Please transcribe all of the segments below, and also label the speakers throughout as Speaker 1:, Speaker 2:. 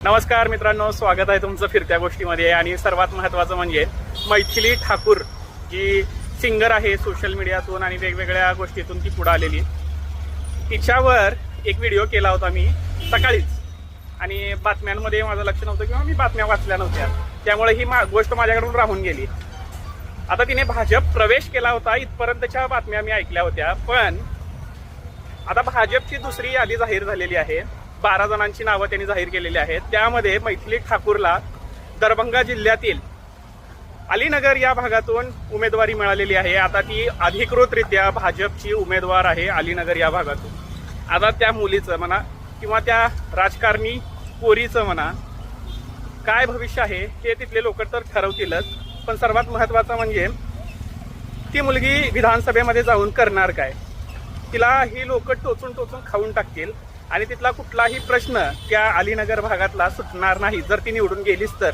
Speaker 1: नमस्कार मित्रांनो, स्वागत आहे तुमचं फिरत्या गोष्टीमध्ये. आणि सर्वात महत्त्वाचं म्हणजे मैथिली ठाकूर जी सिंगर आहे, सोशल मीडियातून आणि वेगवेगळ्या गोष्टीतून ती पुढे आलेली. तिच्यावर एक व्हिडिओ केला होता मी सकाळीच, आणि बातम्यांमध्ये माझं लक्ष नव्हतं किंवा मी बातम्या वाचल्या नव्हत्या, त्यामुळे ही गोष्ट माझ्याकडून राहून गेली. आता तिने भाजप प्रवेश केला होता इथपर्यंतच्या बातम्या मी ऐकल्या होत्या, पण आता भाजपची दुसरी यादी जाहीर झालेली आहे. 12 जणांची नावं त्यांनी जाहीर केलेली आहेत. त्यामध्ये मैथिली ठाकूरला दरभंगा जिल्ह्यातील अलीनगर या भागातून उमेदवारी मिळालेली आहे. आता ती अधिकृतरित्या भाजपची उमेदवार आहे अलीनगर या भागातून. आता त्या मुलीचं म्हणा किंवा त्या राजकारणी पोरीचं म्हणा काय भविष्य आहे हे तिथले लोक तर ठरवतीलच, पण सर्वात महत्त्वाचं म्हणजे ती मुलगी विधानसभेमध्ये जाऊन करणार काय. तिला ही लोक टोचून टोचून खाऊन टाकतील आणि तिथला कुठलाही प्रश्न त्या अलीनगर भागातला सुटणार नाही जर ती निवडून गेलीच तर.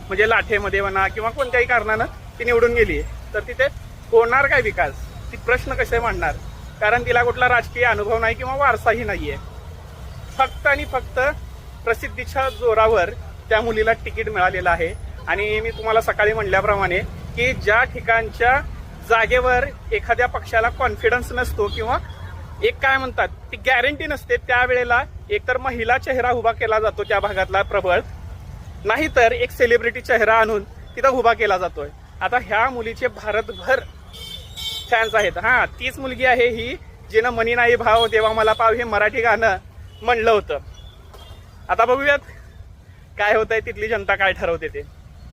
Speaker 1: म्हणजे लाठेमध्ये म्हणा किंवा कोणत्याही कारणानं ती निवडून गेली तर तिथे होणार काय विकास, ती प्रश्न कसे मांडणार, कारण तिला कुठला राजकीय अनुभव नाही किंवा वारसाही नाहीये. फक्त आणि फक्त प्रसिद्धीच्या जोरावर त्या मुलीला तिकीट मिळालेलं आहे. आणि मी तुम्हाला सकाळी म्हणल्याप्रमाणे की ज्या ठिकाणच्या जागेवर एखाद्या पक्षाला कॉन्फिडन्स नसतो किंवा एक काय म्हणतात ती गॅरंटी नसते, त्यावेळेला एकतर महिला चेहरा उभा केला जातो त्या भागातला प्रबळ, नाहीतर एक सेलिब्रिटी चेहरा आणून तिथं उभा केला जातोय. आता ह्या मुलीचे भारतभर फॅन्स आहेत. हा, तीच मुलगी आहे ही जिनं मनी नाही भाव देवा मला पाव हे मराठी गाणं म्हणलं होतं. आता बघूयात काय होतंय, तिथली जनता काय ठरवते ते.